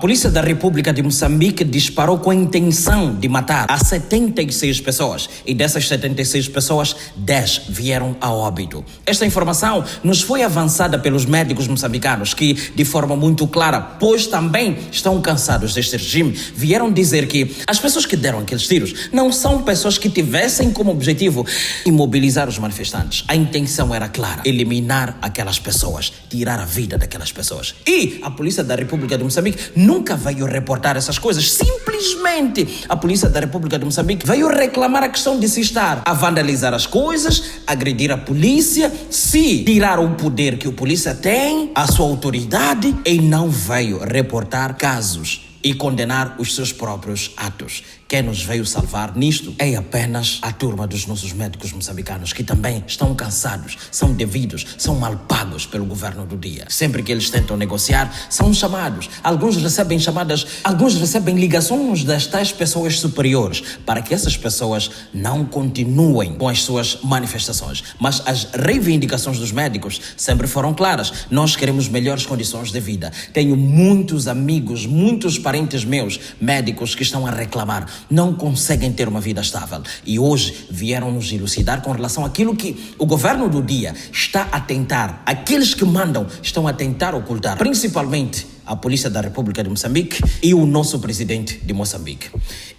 Polícia da República de Moçambique disparou com a intenção de matar a 76 pessoas e dessas 76 pessoas, 10 vieram a óbito. Esta informação nos foi avançada pelos médicos moçambicanos que, de forma muito clara, pois também estão cansados deste regime, vieram dizer que as pessoas que deram aqueles tiros não são pessoas que tivessem como objetivo imobilizar os manifestantes. A intenção era clara: eliminar aquelas pessoas, tirar a vida daquelas pessoas. E a Polícia da República de Moçambique nunca veio reportar essas coisas. Simplesmente a Polícia da República de Moçambique veio reclamar a questão de se estar a vandalizar as coisas, agredir a polícia, se tirar o poder que a polícia tem, a sua autoridade, e não veio reportar casos e condenar os seus próprios atos. Quem nos veio salvar nisto é apenas a turma dos nossos médicos moçambicanos, que também estão cansados, são devidos, são mal pagos pelo governo do dia. Sempre que eles tentam negociar, são chamados. Alguns recebem chamadas, alguns recebem ligações das tais pessoas superiores, para que essas pessoas não continuem com as suas manifestações. Mas as reivindicações dos médicos sempre foram claras: nós queremos melhores condições de vida. Tenho muitos amigos, muitos parentes meus, médicos, que estão a reclamar, não conseguem ter uma vida estável. E hoje vieram nos elucidar com relação àquilo que o governo do dia está a tentar, aqueles que mandam estão a tentar ocultar, principalmente a Polícia da República de Moçambique e o nosso presidente de Moçambique.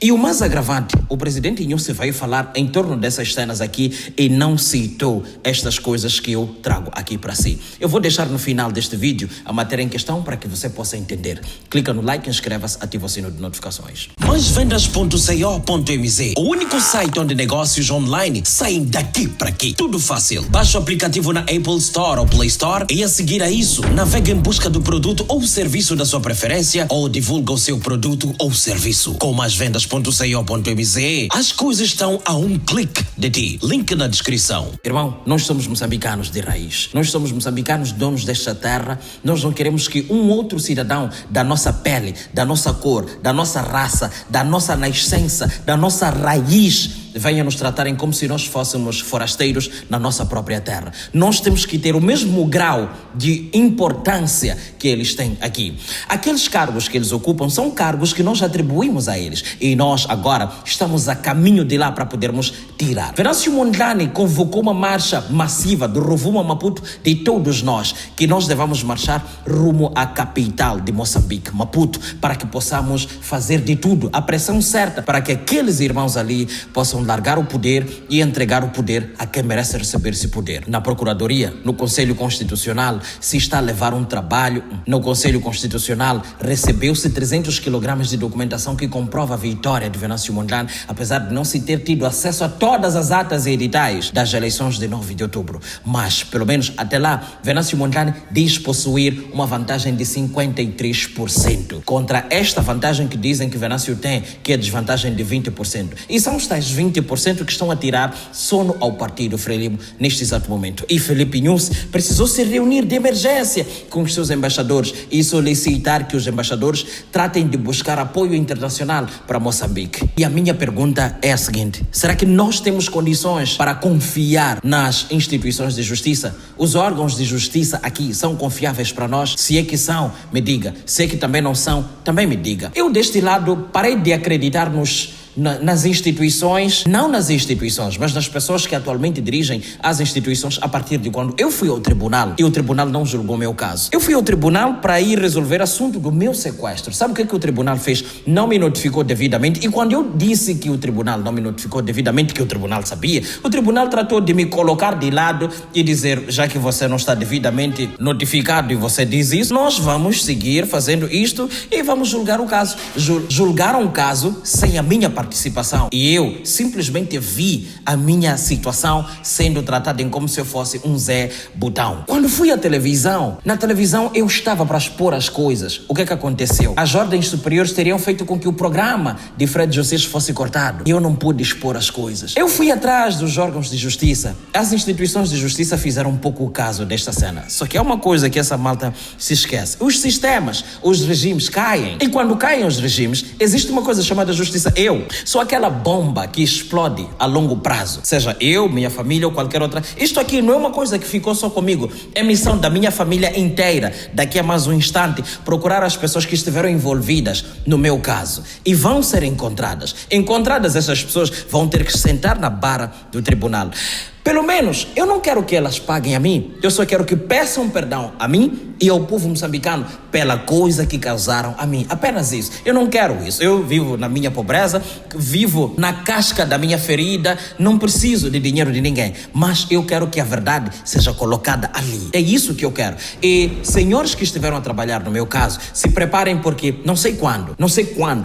E o mais agravante, o presidente Inhosse veio falar em torno dessas cenas aqui e não citou estas coisas que eu trago aqui para si. Eu vou deixar no final deste vídeo a matéria em questão para que você possa entender. Clica no like, inscreva-se, ativa o sino de notificações. MaisVendas.co.mz, o único site onde negócios online saem daqui para aqui. Tudo fácil. Baixe o aplicativo na Apple Store ou Play Store e a seguir a isso, navegue em busca do produto ou serviço da sua preferência ou divulga o seu produto ou serviço. Com MaisVendas.co.mz, as coisas estão a um clique de ti. Link na descrição. Irmão, nós somos moçambicanos de raiz. Nós somos moçambicanos, donos desta terra. Nós não queremos que um outro cidadão da nossa pele, da nossa cor, da nossa raça, da nossa nascença, da nossa raiz venha nos tratarem como se nós fôssemos forasteiros na nossa própria terra. Nós temos que ter o mesmo grau de importância que eles têm aqui. Aqueles cargos que eles ocupam são cargos que nós atribuímos a eles e nós agora estamos a caminho de lá para podermos tirar. Venâncio Mondlane convocou uma marcha massiva do Rovuma a Maputo, de todos nós, que nós devamos marchar rumo à capital de Moçambique, Maputo, para que possamos fazer de tudo, a pressão certa, para que aqueles irmãos ali possam largar o poder e entregar o poder a quem merece receber esse poder. Na Procuradoria, no Conselho Constitucional, se está a levar um trabalho. No Conselho Constitucional, recebeu-se 300 kg de documentação que comprova a vitória de Venâncio Mondlane, apesar de não se ter tido acesso a todas as atas e editais das eleições de 9 de outubro. Mas, pelo menos até lá, Venâncio Mondlane diz possuir uma vantagem de 53%. Contra esta vantagem que dizem que Venâncio tem, que é desvantagem de 20%. E são os tais 20% que estão a tirar sono ao partido Frelimo neste exato momento. E Filipe Inhosse precisou se reunir de emergência com os seus embaixadores e solicitar que os embaixadores tratem de buscar apoio internacional para Moçambique. E a minha pergunta é a seguinte: será que nós temos condições para confiar nas instituições de justiça? Os órgãos de justiça aqui são confiáveis para nós? Se é que são, me diga. Se é que também não são, também me diga. Eu deste lado parei de acreditar nas instituições, não nas instituições, mas nas pessoas que atualmente dirigem as instituições a partir de quando eu fui ao tribunal e o tribunal não julgou meu caso. Eu fui ao tribunal para ir resolver assunto do meu sequestro. Sabe o que o tribunal fez? Não me notificou devidamente, e quando eu disse que o tribunal não me notificou devidamente, que o tribunal sabia, o tribunal tratou de me colocar de lado e dizer: já que você não está devidamente notificado e você diz isso, nós vamos seguir fazendo isto e vamos julgar o caso. Julgaram o caso sem a minha participação. E eu simplesmente vi a minha situação sendo tratada em como se eu fosse um Zé Botão. Quando fui à televisão, na televisão eu estava para expor as coisas. O que é que aconteceu? As ordens superiores teriam feito com que o programa de Fred José fosse cortado. E eu não pude expor as coisas. Eu fui atrás dos órgãos de justiça. As instituições de justiça fizeram um pouco o caso desta cena. Só que é uma coisa que essa malta se esquece. Os sistemas, os regimes caem. E quando caem os regimes, existe uma coisa chamada justiça. Eu Sou aquela bomba que explode a longo prazo. Seja eu, minha família ou qualquer outra. Isto aqui não é uma coisa que ficou só comigo. É missão da minha família inteira. Daqui a mais um instante, procurar as pessoas que estiveram envolvidas no meu caso. E vão ser encontradas. Encontradas essas pessoas vão ter que sentar na barra do tribunal. Pelo menos, eu não quero que elas paguem a mim. Eu só quero que peçam perdão a mim e ao povo moçambicano pela coisa que causaram a mim. Apenas isso. Eu não quero isso. Eu vivo na minha pobreza, vivo na casca da minha ferida, não preciso de dinheiro de ninguém. Mas eu quero que a verdade seja colocada ali. É isso que eu quero. E senhores que estiveram a trabalhar no meu caso, se preparem porque não sei quando,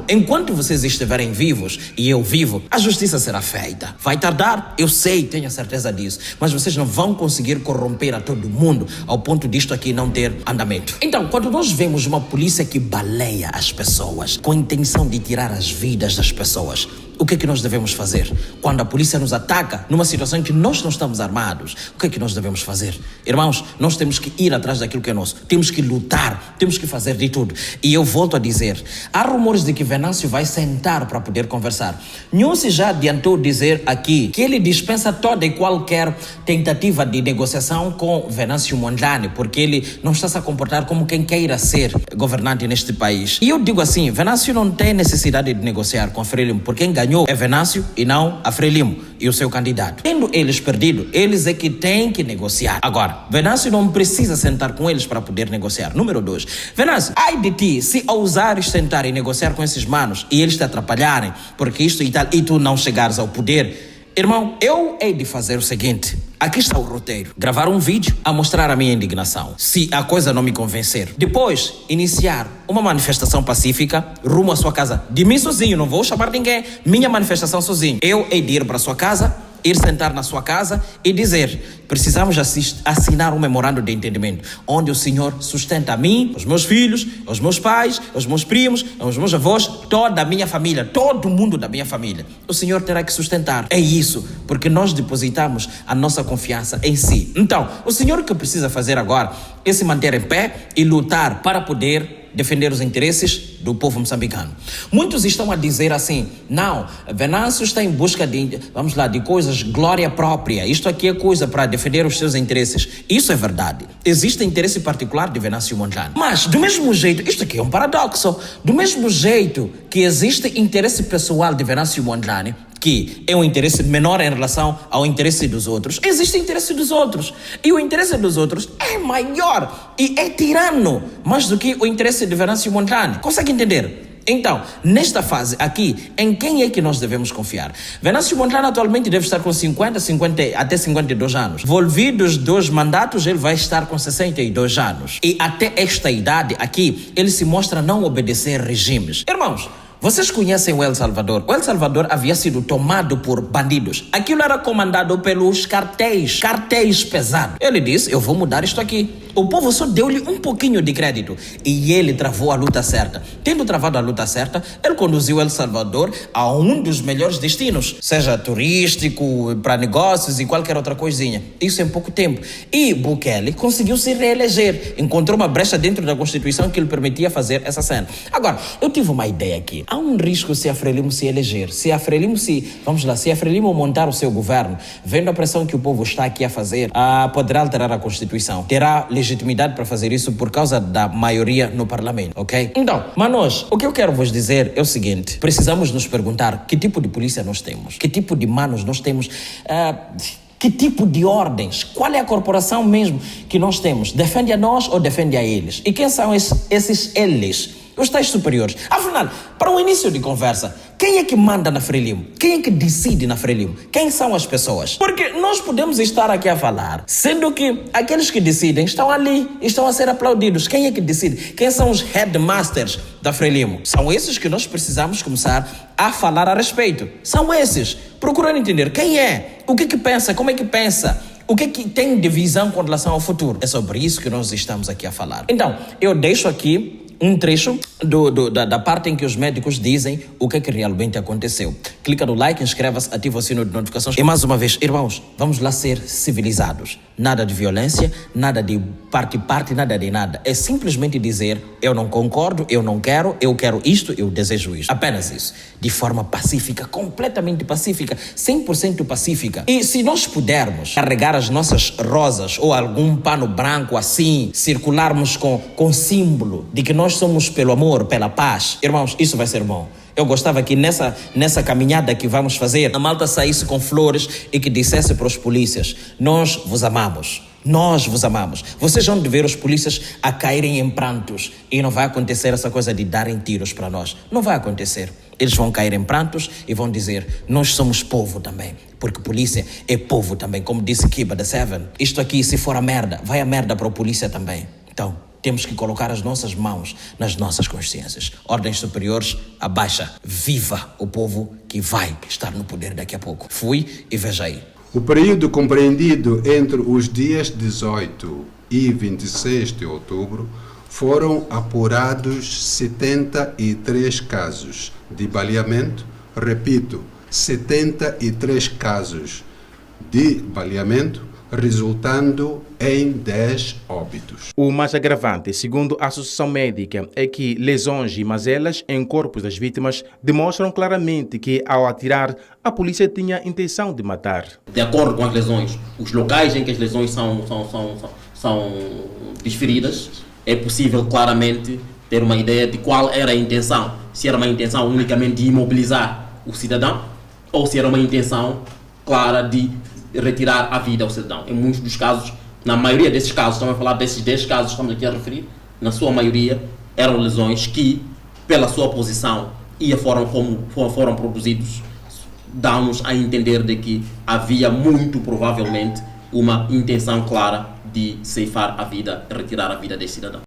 enquanto vocês estiverem vivos e eu vivo, a justiça será feita. Vai tardar, eu sei, tenho a certeza disso, mas vocês não vão conseguir corromper a todo mundo ao ponto disto aqui não ter andamento. Então, quando nós vemos uma polícia que baleia as pessoas com a intenção de tirar as vidas das pessoas, o que é que nós devemos fazer? Quando a polícia nos ataca numa situação em que nós não estamos armados, o que é que nós devemos fazer? Irmãos, nós temos que ir atrás daquilo que é nosso. Temos que lutar, temos que fazer de tudo. E eu volto a dizer, há rumores de que Venâncio vai sentar para poder conversar. Nhosi já adiantou dizer aqui que ele dispensa toda e qualquer tentativa de negociação com Venâncio Mondlane, porque ele não está se a comportar como quem queira ser governante neste país. E eu digo assim, Venâncio não tem necessidade de negociar com a Frelimo, porque quem ganhou é Venâncio e não a Frelimo e o seu candidato. Tendo eles perdido, eles é que têm que negociar. Agora, Venâncio não precisa sentar com eles para poder negociar. Número 2, Venâncio, ai de ti se ousares sentar e negociar com esses manos e eles te atrapalharem, porque isto e tal, e tu não chegares ao poder. Irmão, eu hei de fazer o seguinte. Aqui está o roteiro. Gravar um vídeo a mostrar a minha indignação, se a coisa não me convencer. Depois, iniciar uma manifestação pacífica rumo à sua casa. De mim sozinho, não vou chamar ninguém. Minha manifestação sozinho. Eu hei de ir para a sua casa, ir sentar na sua casa e dizer: precisamos assinar um memorando de entendimento, onde o Senhor sustenta a mim, os meus filhos, os meus pais, os meus primos, os meus avós, toda a minha família, todo mundo da minha família. O Senhor terá que sustentar. É isso, porque nós depositamos a nossa confiança em si. Então, o Senhor que precisa fazer agora é se manter em pé e lutar para poder defender os interesses do povo moçambicano. Muitos estão a dizer assim: não, Venâncio está em busca de, de coisas, glória própria. Isto aqui é coisa para defender os seus interesses. Isso é verdade. Existe interesse particular de Venâncio Mondlane. Mas, do mesmo jeito, isto aqui é um paradoxo, do mesmo jeito que existe interesse pessoal de Venâncio Mondlane, que é um interesse menor em relação ao interesse dos outros, existe o interesse dos outros. E o interesse dos outros é maior e é tirano mais do que o interesse de Venâncio Mondlane. Consegue entender? Então, nesta fase aqui, em quem é que nós devemos confiar? Venâncio Mondlane atualmente deve estar com 50 até 52 anos. Envolvidos 2 mandatos, ele vai estar com 62 anos. E até esta idade aqui, ele se mostra não obedecer regimes. Irmãos, vocês conhecem o El Salvador? O El Salvador havia sido tomado por bandidos. Aquilo era comandado pelos cartéis pesados. Ele disse: eu vou mudar isto aqui. O povo só deu-lhe um pouquinho de crédito e ele travou a luta certa. Tendo travado a luta certa, ele conduziu El Salvador a um dos melhores destinos, seja turístico, para negócios e qualquer outra coisinha. Isso em pouco tempo. E Bukele conseguiu se reeleger. Encontrou uma brecha dentro da Constituição que lhe permitia fazer essa cena. Agora, eu tive uma ideia aqui. Há um risco se a Frelimo se eleger. Se a Frelimo montar o seu governo, vendo a pressão que o povo está aqui a fazer, poderá alterar a Constituição. Terá legitimidade para fazer isso por causa da maioria no parlamento, ok? Então, manos, o que eu quero vos dizer é o seguinte: precisamos nos perguntar que tipo de polícia nós temos, que tipo de manos nós temos, que tipo de ordens, qual é a corporação mesmo que nós temos? Defende a nós ou defende a eles? E quem são esses eles? Os tais superiores. Afinal, para um início de conversa, quem é que manda na Frelimo? Quem é que decide na Frelimo? Quem são as pessoas? Porque nós podemos estar aqui a falar, sendo que aqueles que decidem estão ali, estão a ser aplaudidos. Quem é que decide? Quem são os headmasters da Frelimo? São esses que nós precisamos começar a falar a respeito. São esses. Procurando entender quem é, o que pensa, como é que pensa, o que tem de visão com relação ao futuro. É sobre isso que nós estamos aqui a falar. Então, eu deixo aqui um trecho da parte em que os médicos dizem o que é que realmente aconteceu. Clica no like, inscreva-se, ativa o sino de notificações. E mais uma vez, irmãos, vamos lá ser civilizados. Nada de violência, nada de parte, nada de nada. É simplesmente dizer, eu não concordo, eu não quero, eu quero isto, eu desejo isto. Apenas isso. De forma pacífica, completamente pacífica, 100% pacífica. E se nós pudermos carregar as nossas rosas ou algum pano branco assim, circularmos com símbolo de que nós somos pelo amor, pela paz, irmãos, isso vai ser bom. Eu gostava que nessa caminhada que vamos fazer, a malta saísse com flores e que dissesse para os polícias, nós vos amamos. Nós vos amamos. Vocês vão ver os polícias a caírem em prantos e não vai acontecer essa coisa de darem tiros para nós. Não vai acontecer. Eles vão cair em prantos e vão dizer, nós somos povo também. Porque polícia é povo também. Como disse Kiba da Seven. Isto aqui, se for a merda, vai a merda para a polícia também. Então, temos que colocar as nossas mãos nas nossas consciências. Ordens superiores, abaixa. Viva o povo que vai estar no poder daqui a pouco. Fui e veja aí. O período compreendido entre os dias 18 e 26 de outubro foram apurados 73 casos de baleamento, repito, 73 casos de baleamento, resultando em 10 óbitos. O mais agravante, segundo a Associação Médica, é que lesões e mazelas em corpos das vítimas demonstram claramente que, ao atirar, a polícia tinha a intenção de matar. De acordo com as lesões, os locais em que as lesões são desferidas, é possível claramente ter uma ideia de qual era a intenção. Se era uma intenção unicamente de imobilizar o cidadão ou se era uma intenção clara de retirar a vida ao cidadão. Em muitos dos casos, na maioria desses casos, estamos a falar desses 10 casos que estamos aqui a referir, na sua maioria eram lesões que, pela sua posição e a forma como foram produzidos, dão-nos a entender de que havia muito provavelmente uma intenção clara de ceifar a vida, retirar a vida desse cidadão.